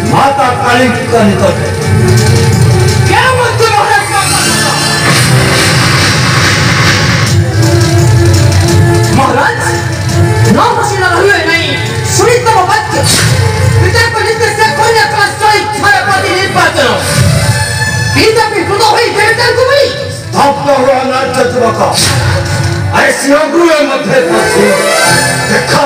माता काली का निकट क्या बोलते महाराज नाम पसीना हुए नहीं सुनी तो बात के पिता को जितने से कोई अपना सोई छाया पाती नहीं पाते हो पिता भी खुदा हुई देवता को भी तब तो हुआ ना चतुर का ऐसी अगुए मध्य फंसी देखा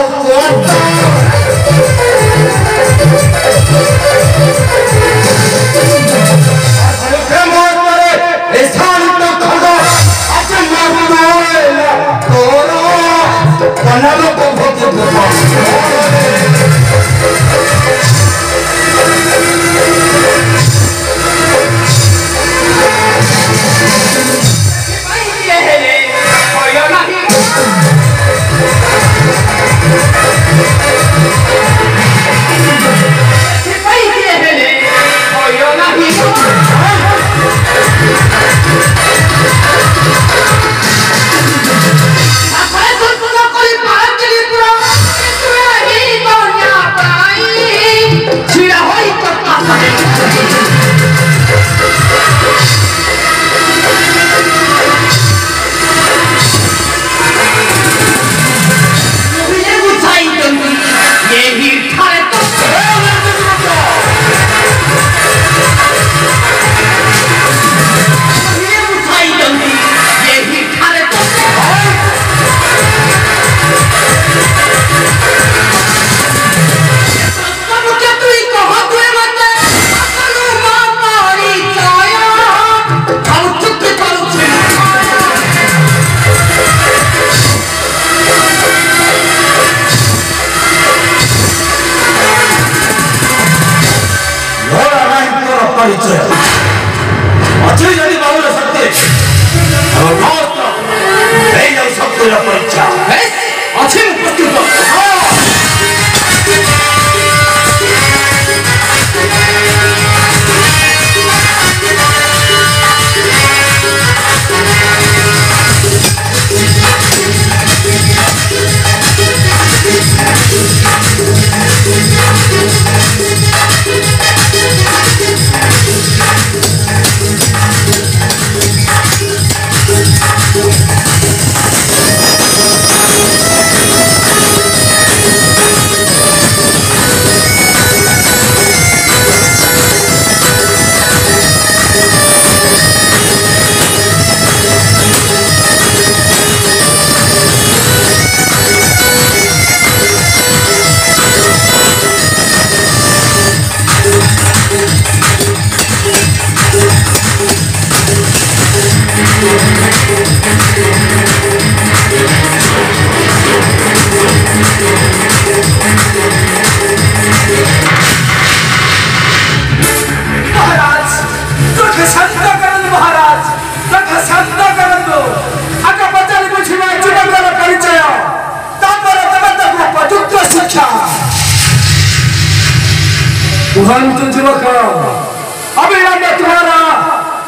अभी हमने तुम्हारा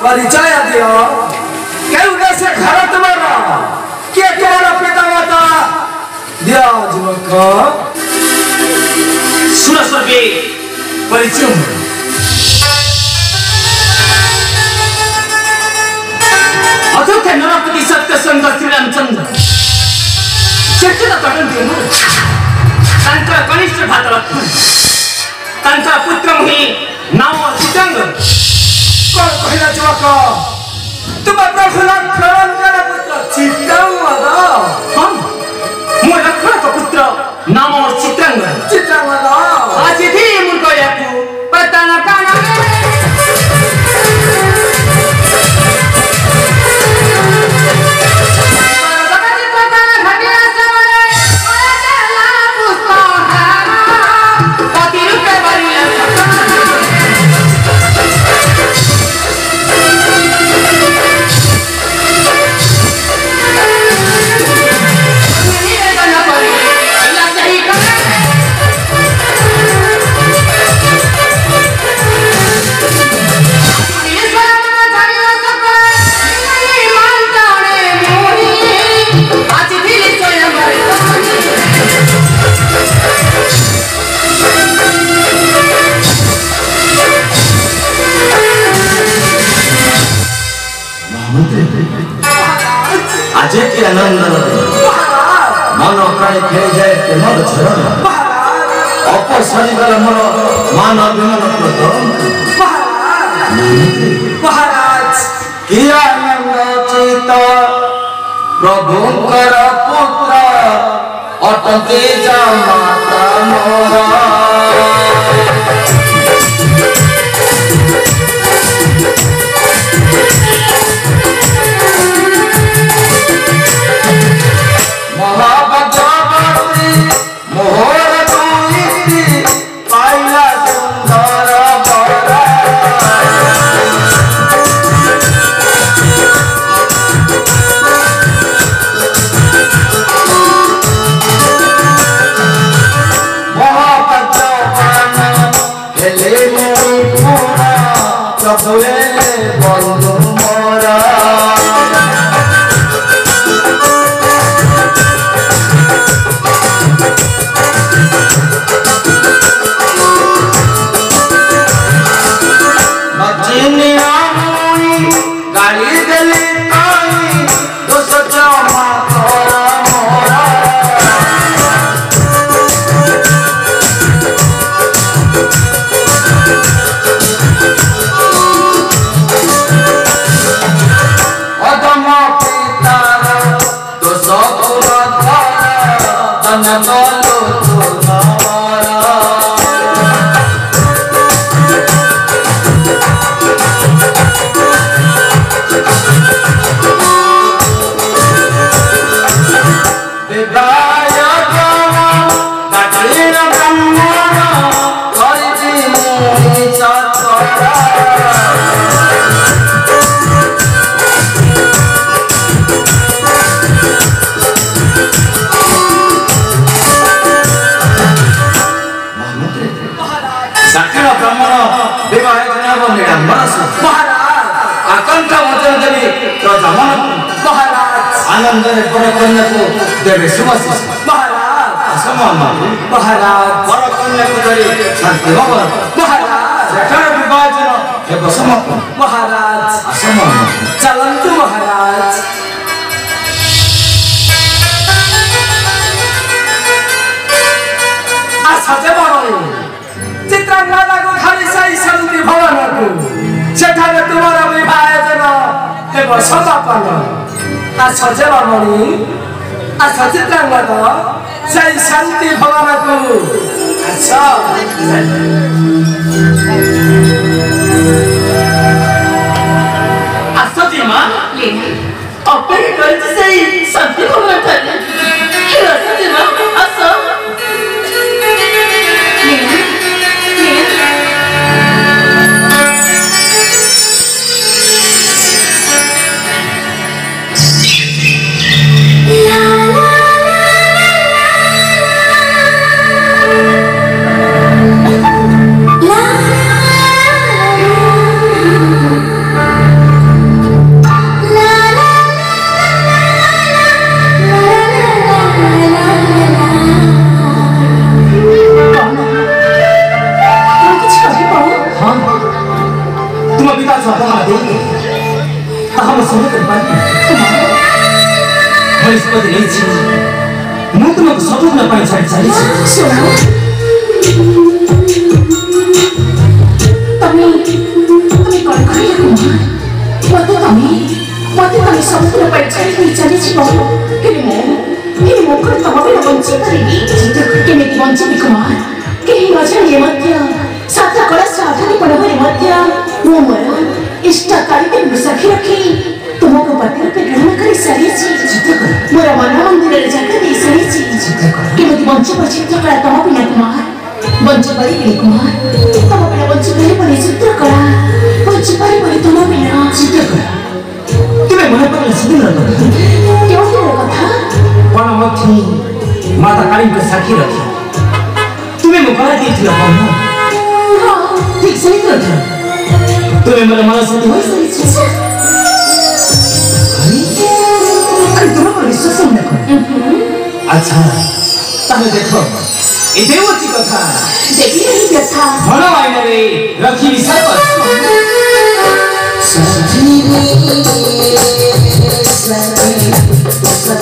परिचय दिया कैसे घर तुम्हारा क्या तुम्हारा पिता माता दिया युवक सुना सके परिचय अथुक नरपति सत्य संग श्री रामचंद्र चेतना तटन कनिष्ठ भात तांचा पुत्र मुही नाव चितंग कोण पहिला युवक तुम प्रभुनाथ प्रवंकर पुत्र चितंग वादा हम मो लखन का पुत्र नाम चितंग वादा आज थी मुनको याकू पता न काना Thank you. आनंद मन प्राणी फेरी जाए प्रेमर झरण अपसरीगल मोर मान अभिमान प्रत महाराज कि आनंद चित प्रभुकर पुत्र अटके जा माता मोरा महाभगवती मोहर दुईति पाइला सुंदर बरा प्रभुए बंधु मोरा गाड़ी गली दोष जमा मोरा अदम पितार दोष आनंद पर कन्या को देवे सुभाषिष महाराज असमान महाराज पर कन्या को धरी शांति भवन महाराज जठर विभाजन एक समापन महाराज असमान चलंतु महाराज आसाजे बरणी चित्रांगना को खाली साई शांति भवन को सेठारे तुम्हारा विभाजन एवं समापन आसाजे बरणी आसा चित्रांगना साई शांति भवन को अच्छा आसाजी मां अपने घर से शांति भवन था आसाजी मां आसा ମୁଁ ତୁମକୁ ସବୁଦିନ ପାଇଁ ଛାଡ଼ି ଚାଲିଛି ତମେ କଣ କହିଲ ମତେ ତମେ ସବୁଦିନ ପାଇଁ ଛାଡ଼ି ଚାଲିଯିବ ହେଲେ ମୁଁ କଣ ତମ ବିନା ବଞ୍ଚି ପାରିବି କେମିତି ବଞ୍ଚିବି କୁମାର କେହି ନ ଜାଣିଲେ ମଧ୍ୟ ସାତ କଳା ସାଧୁନିପଣ ହୋଇ ମଧ୍ୟ ମୁଁ ମୋର ଇଷ୍ଟକାଳିଦେବୀଙ୍କୁ ସାକ୍ଷୀ ରଖି तुमको पति रूपे ग्रहण कर सारी मोर मन मंदिर जगह दे सारी केमती बंच पर चित्रकला तुम बिना कुमार बंच पारि कुमार तुम बिना बंच पारि चित्रकला बंच पारि तुम बिना चित्रकला तुम्हें मन पर सुंदर क्यों कथा वनमथी माता काली को साक्षी रखी तुम्हें मुखरा दी ठीक सही कथा तुम्हें मेरा मन साथी हो सारी अच्छा ताले देखो ए देवची कथा देखी रही कथा भण आईना रे रखी विषय पर सजीवी सजी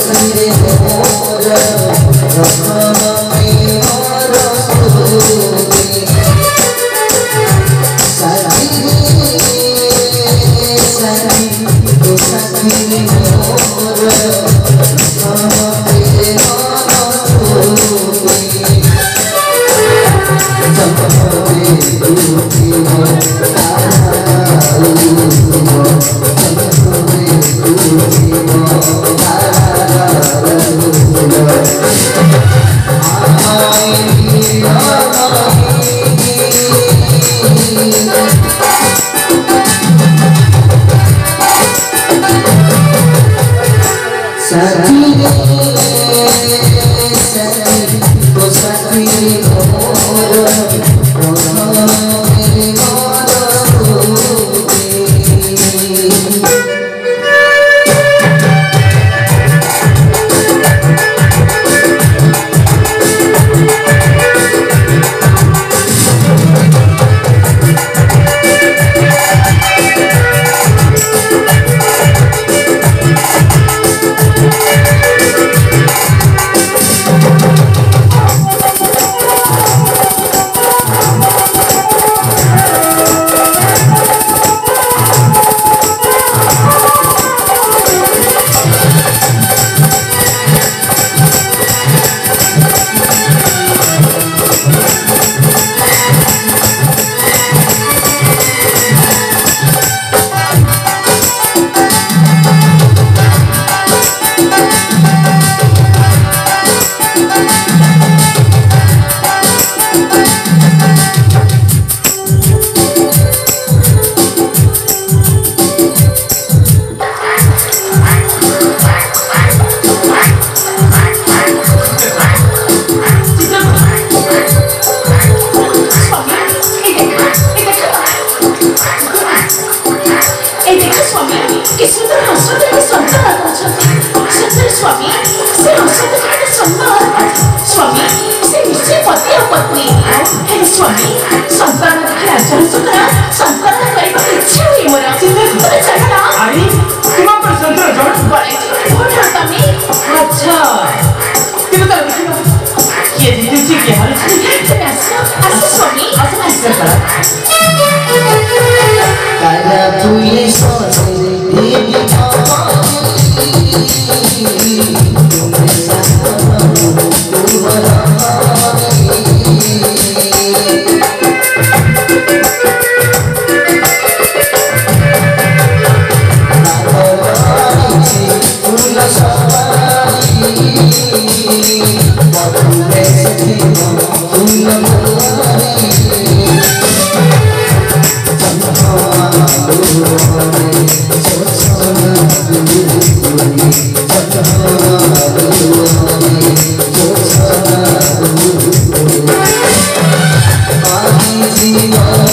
जीवन